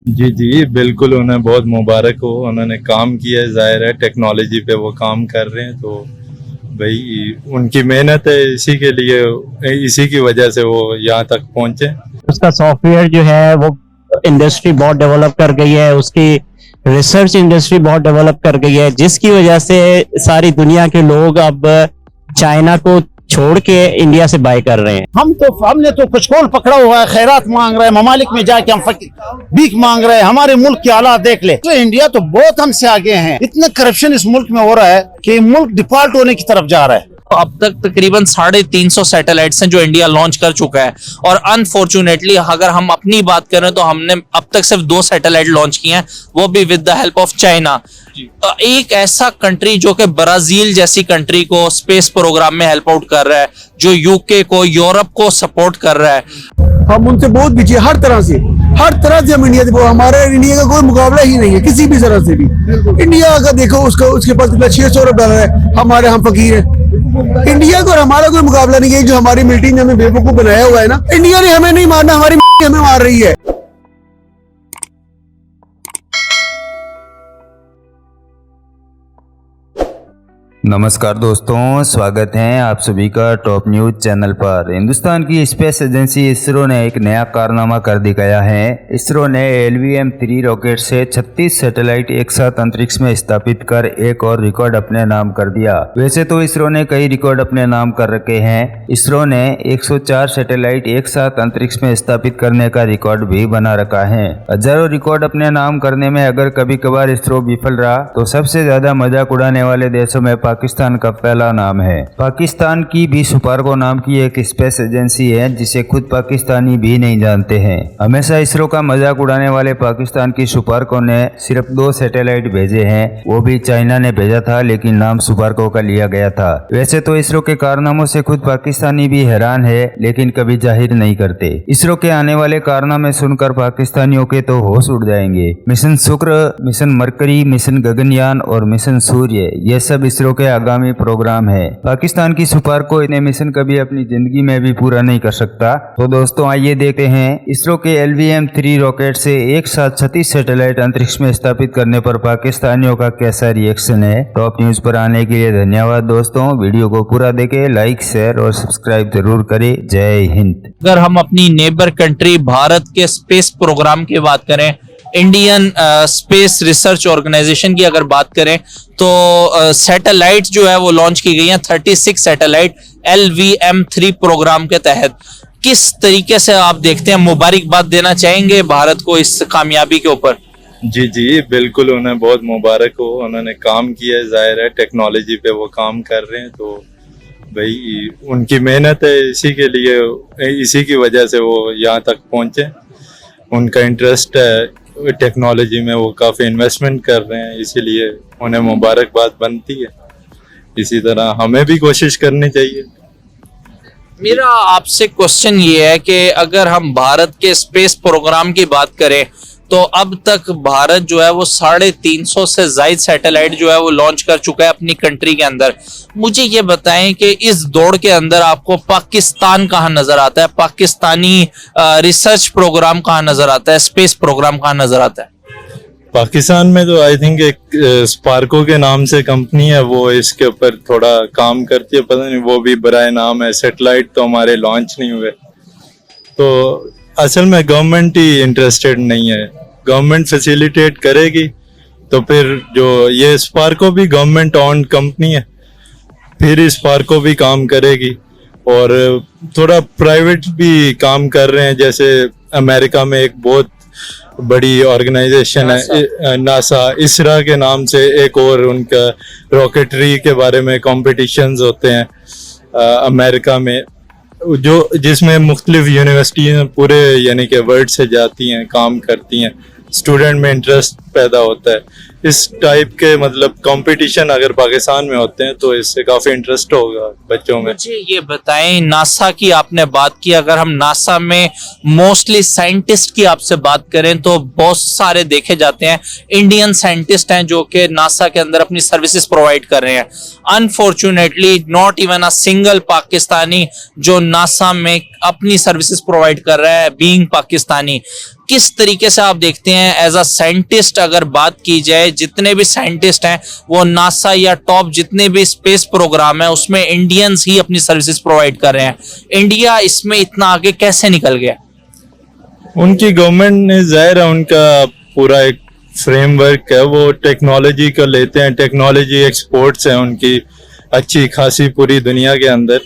जी जी बिल्कुल, उन्हें बहुत मुबारक हो। उन्होंने काम किया है, जाहिर है टेक्नोलॉजी पे वो काम कर रहे हैं, तो भाई उनकी मेहनत है, इसी के लिए इसी की वजह से वो यहाँ तक पहुँचे। उसका सॉफ्टवेयर जो है वो इंडस्ट्री बहुत डेवलप कर गई है, उसकी रिसर्च इंडस्ट्री बहुत डेवलप कर गई है, जिसकी वजह से सारी दुनिया के लोग अब चाइना को छोड़ के इंडिया से बाय कर रहे हैं। हमने तो पचकोल पकड़ा हुआ है, खैरात मांग रहे हैं, ममालिक में जाके हम भीख मांग रहे हैं। हमारे मुल्क के हालात देख ले, तो इंडिया तो बहुत हमसे आगे हैं। इतना करप्शन इस मुल्क में हो रहा है कि मुल्क डिफॉल्ट होने की तरफ जा रहा है। तो अब तक तकरीबन 350 सैटेलाइट्स हैं जो इंडिया लॉन्च कर चुका है, और अनफॉर्चुनेटली अगर हम अपनी बात करें तो हमने अब तक सिर्फ 2 सैटेलाइट लॉन्च किए हैं, वो भी with the help of China. एक ऐसा कंट्री जो कि ब्राजील जैसी कंट्री को स्पेस प्रोग्राम में हेल्प आउट कर रहा है, जो यूके को, यूरोप को सपोर्ट कर रहा है। हम उनसे बहुत पीछे हर तरह से हम इंडिया से, हमारे इंडिया का कोई मुकाबला ही नहीं है किसी भी तरह से भी। इंडिया का देखो, उसके पास कितना $600 है, हमारे हम फकीर हैं। इंडिया को और हमारा कोई मुकाबला नहीं है। जो हमारी मिलिट्री ने हमें बेवकूफ बनाया हुआ है ना, इंडिया ने हमें नहीं मारना, हमारी हमें मार रही है। नमस्कार दोस्तों, स्वागत है आप सभी का टॉप न्यूज चैनल पर। हिंदुस्तान की स्पेस एजेंसी इसरो ने एक नया कारनामा कर दिखाया है। इसरो ने LVM-3 रॉकेट से 36 सैटेलाइट एक साथ अंतरिक्ष में स्थापित कर एक और रिकॉर्ड अपने नाम कर दिया। वैसे तो इसरो ने कई रिकॉर्ड अपने नाम कर रखे हैं। इसरो ने 104 सैटेलाइट एक साथ अंतरिक्ष में स्थापित करने का रिकॉर्ड भी बना रखा है। हजारों रिकॉर्ड अपने नाम करने में अगर कभी कभार इसरो विफल रहा तो सबसे ज्यादा मजाक उड़ाने वाले देशों में पाकिस्तान का पहला नाम है। पाकिस्तान की भी सुपार्को नाम की एक स्पेस एजेंसी है जिसे खुद पाकिस्तानी भी नहीं जानते हैं। हमेशा इसरो का मजाक उड़ाने वाले पाकिस्तान की सुपार्को ने सिर्फ 2 सैटेलाइट भेजे हैं, वो भी चाइना ने भेजा था, लेकिन नाम सुपार्को का लिया गया था। वैसे तो इसरो के कारनामों से खुद पाकिस्तानी भी हैरान है, लेकिन कभी जाहिर नहीं करते। इसरो के आने वाले कारनामे सुनकर पाकिस्तानियों के तो होश उड़ जाएंगे। मिशन शुक्र, मिशन मरकरी, मिशन गगनयान और मिशन सूर्य, ये सब इसरो के आगामी प्रोग्राम है। पाकिस्तान की सुपार्को इतने मिशन कभी अपनी जिंदगी में भी पूरा नहीं कर सकता। तो दोस्तों आइए देखते हैं इसरो के LVM-3 रॉकेट से एक साथ 36 सैटेलाइट अंतरिक्ष में स्थापित करने पर पाकिस्तानियों का कैसा रिएक्शन है। टॉप न्यूज पर आने के लिए धन्यवाद दोस्तों। वीडियो को पूरा देखें, लाइक शेयर और सब्सक्राइब जरूर करें। जय हिंद। अगर हम अपनी नेबर कंट्री भारत के स्पेस प्रोग्राम की बात करें, इंडियन स्पेस रिसर्च ऑर्गेनाइजेशन की अगर बात करें, तो सैटेलाइट जो है वो लॉन्च की गई हैं 36 सैटेलाइट LVM-3 प्रोग्राम के तहत। किस तरीके से आप देखते हैं, मुबारकबाद देना चाहेंगे भारत को इस कामयाबी के ऊपर? जी जी बिल्कुल, उन्हें बहुत मुबारक हो। उन्होंने काम किया है, जाहिर है टेक्नोलॉजी पे वो काम कर रहे हैं, तो भाई उनकी मेहनत है, इसी के लिए इसी की वजह से वो यहाँ तक पहुँचे। उनका इंटरेस्ट है टेक्नोलॉजी में, वो काफ़ी इन्वेस्टमेंट कर रहे हैं, इसीलिए उन्हें मुबारकबाद बनती है। इसी तरह हमें भी कोशिश करनी चाहिए। मेरा आपसे क्वेश्चन ये है कि अगर हम भारत के स्पेस प्रोग्राम की बात करें, तो अब तक भारत जो है वो 350 से ज्यादा सैटेलाइट जो है वो लॉन्च कर चुका है अपनी कंट्री के अंदर। मुझे ये बताएं कि इस दौड़ के अंदर आपको पाकिस्तान कहाँ नजर आता है, पाकिस्तानी रिसर्च प्रोग्राम कहाँ नजर आता है, स्पेस प्रोग्राम कहाँ नजर आता है? पाकिस्तान में तो आई थिंक एक स्पार्को के नाम से कंपनी है, वो इसके ऊपर थोड़ा काम करती है, पता नहीं वो भी बराए नाम है। सैटेलाइट तो हमारे लॉन्च नहीं हुए, तो असल में गवर्नमेंट ही इंटरेस्टेड नहीं है। गवर्नमेंट फैसिलिटेट करेगी तो फिर जो ये स्पार्को भी गवर्नमेंट ऑन कंपनी है, फिर स्पार्को भी काम करेगी। और थोड़ा प्राइवेट भी काम कर रहे हैं, जैसे अमेरिका में एक बहुत बड़ी ऑर्गेनाइजेशन है नासा, इसरा के नाम से एक और उनका रॉकेटरी के बारे में कॉम्पिटिशन्स होते हैं अमेरिका में, जो जिसमें मुख्तलिफ यूनिवर्सिटियाँ पूरे यानी कि वर्ल्ड से जाती हैं, काम करती हैं, स्टूडेंट में इंटरेस्ट पैदा होता है। इस टाइप के मतलब कंपटीशन अगर पाकिस्तान में होते हैं तो इससे काफी इंटरेस्ट होगा बच्चों में। मुझे ये बताएं, नासा की आपने बात की, अगर हम नासा में मोस्टली साइंटिस्ट की आपसे बात करें तो बहुत सारे देखे जाते हैं इंडियन साइंटिस्ट हैं जो कि नासा के अंदर अपनी सर्विसेज प्रोवाइड कर रहे हैं। Unfortunately not even a single Pakistani जो नासा में अपनी सर्विसेज प्रोवाइड कर रहा है, बीइंग पाकिस्तानी। किस तरीके से आप देखते हैं एज अ साइंटिस्ट? अगर बात की जाए, जितने भी साइंटिस्ट हैं वो नासा या टॉप जितने भी स्पेस प्रोग्राम है उसमें इंडियंस ही अपनी सर्विसेज प्रोवाइड कर रहे हैं। इंडिया इसमें इतना आगे कैसे निकल गया? उनकी गवर्नमेंट ने, जाहिर है उनका पूरा एक फ्रेमवर्क है, वो टेक्नोलॉजी को लेते हैं, टेक्नोलॉजी एक्सपोर्ट्स है उनकी अच्छी खासी पूरी दुनिया के अंदर।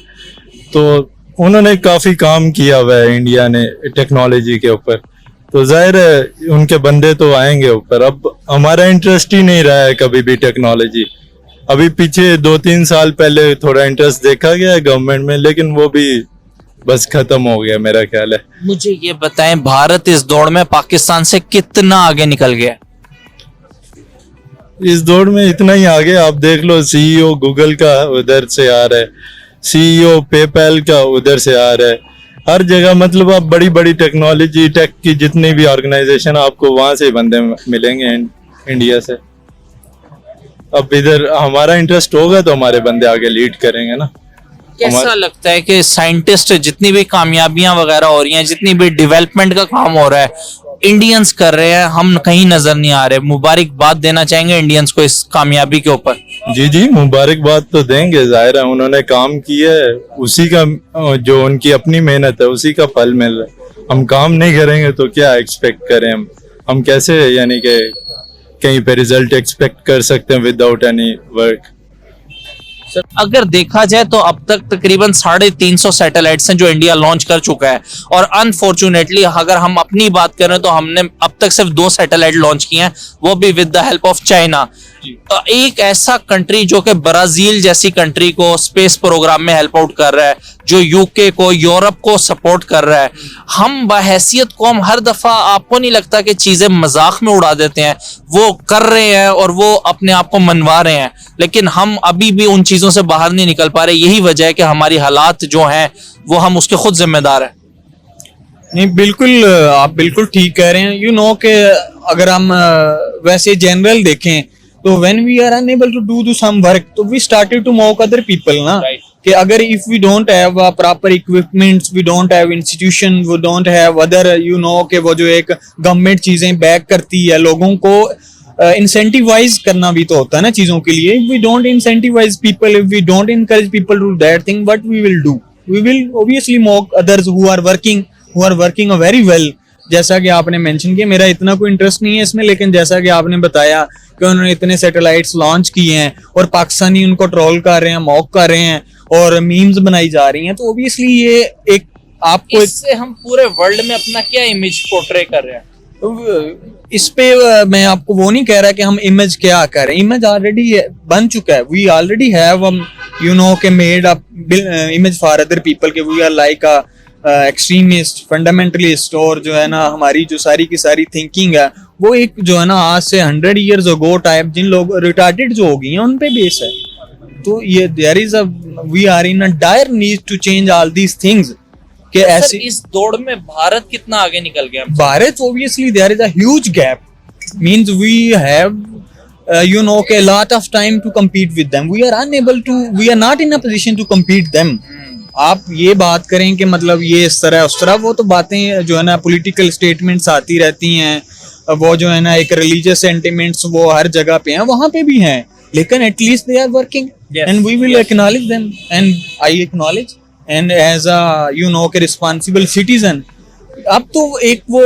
तो उन्होंने काफी काम किया हुआ है इंडिया ने टेक्नोलॉजी के ऊपर, तो जाहिर है उनके बंदे तो आएंगे ऊपर। अब हमारा इंटरेस्ट ही नहीं रहा है कभी भी टेक्नोलॉजी। अभी पीछे 2-3 साल पहले थोड़ा इंटरेस्ट देखा गया है गवर्नमेंट में, लेकिन वो भी बस खत्म हो गया मेरा ख्याल है। मुझे ये बताएं, भारत इस दौड़ में पाकिस्तान से कितना आगे निकल गया? इस दौड़ में इतना ही आगे, आप देख लो सीईओ गूगल का उधर से आ रहा है, सीईओ पेपैल का उधर से आ रहा है, हर जगह मतलब आप बड़ी बड़ी टेक्नोलॉजी टेक की जितनी भी ऑर्गेनाइजेशन आपको वहां से बंदे मिलेंगे इंडिया से। अब इधर हमारा इंटरेस्ट होगा तो हमारे बंदे आगे लीड करेंगे ना। कैसा लगता है कि साइंटिस्ट जितनी भी कामयाबियां वगैरह हो रही हैं, जितनी भी डेवलपमेंट का काम हो रहा है, इंडियंस कर रहे हैं, हम कहीं नजर नहीं आ रहे। मुबारकबाद देना चाहेंगे इंडियंस को इस कामयाबी के ऊपर? जी जी, मुबारकबाद तो देंगे, जाहिर है उन्होंने काम किया है, उसी का जो उनकी अपनी मेहनत है उसी का फल मिल रहा है। हम काम नहीं करेंगे तो क्या एक्सपेक्ट करें हम कैसे यानी कि कहीं पे रिजल्ट एक्सपेक्ट कर सकते हैं विदाउट एनी वर्क। अगर देखा जाए तो अब तक तकरीबन 350 सैटेलाइट्स हैं जो इंडिया लॉन्च कर चुका है, और अनफॉर्चुनेटली अगर हम अपनी बात करें तो हमने अब तक सिर्फ 2 सैटेलाइट लॉन्च किए हैं, वो भी with the help of China. एक ऐसा कंट्री जो कि ब्राजील जैसी कंट्री को स्पेस प्रोग्राम में हेल्प आउट कर रहा है, जो यूके को, यूरोप को सपोर्ट कर रहा है, हम बहैसियत कौम हर दफा, आपको नहीं लगता कि चीजें मजाक में उड़ा देते हैं? वो कर रहे हैं और वो अपने आप को मनवा रहे हैं, लेकिन हम अभी भी उन चीजों से बाहर नहीं निकल पा रहे। यही वजह है कि हमारी हालात जो हैं वो हम उसके खुद जिम्मेदार हैं। नहीं, बिल्कुल आप बिल्कुल ठीक कह रहे हैं। यू नो कि अगर हम वैसे जनरल देखें तो when we are unable to do some work तो we started to mock other people ना, कि अगर if we don't have proper equipments, we don't have institution, we don't have other, you know कि वो जो एक गवर्नमेंट चीजें back करती है, लोगों को इंसेंटिवाइज करना भी तो होता है ना चीजों के लिए। If we don't incentivise people, if we don't encourage people to do that thing, what we will do? We will obviously mock others who are working very well. जैसा कि आपने मेंशन किया, मेरा इतना कोई इंटरेस्ट नहीं है इसमें, लेकिन जैसा कि आपने बताया कि उन्होंने इतने सैटेलाइट्स लॉन्च किए हैं और पाकिस्तानी उनको ट्रोल कर रहे हैं, मॉक कर रहे हैं और मीम्स बनाई जा रही हैं, तो ऑब्वियसली ये एक आपको इससे हम पूरे वर्ल्ड में अपना क्या इमेज पोर्ट्रे कर रहे हैं? इस पे मैं आपको वो नहीं कह रहा कि हम इमेज क्या कर रहे हैं, इमेज ऑलरेडी बन चुका है। We already have you know के made up image for other people के we are like a extremist, fundamentalist, और जो है ना हमारी जो सारी की सारी थिंकिंग है वो एक जो है ना आज से 100 years ago टाइप जिन लोग रिटार्डेड जो हो गई हैं उन पे बेस है। तो ये there is a we are in a dire need to change all these things कि ऐसे इस दौड़ में भारत कितना आगे निकल गया? भारत obviously there is a huge gap, means we have you know a lot of time to compete with them. We are not in a position to compete them. आप ये बात करें कि मतलब ये इस तरह उस तरह, वो तो बातें जो है ना पॉलिटिकल स्टेटमेंट्स आती रहती हैं, वो जो है ना एक रिलीजियस सेंटिमेंट्स वो हर जगह पे हैं, वहां पे भी हैं, लेकिन at least they are working and we will acknowledge them and I acknowledge and as a you know के रिस्पॉन्सिबल सिटीजन। अब तो एक वो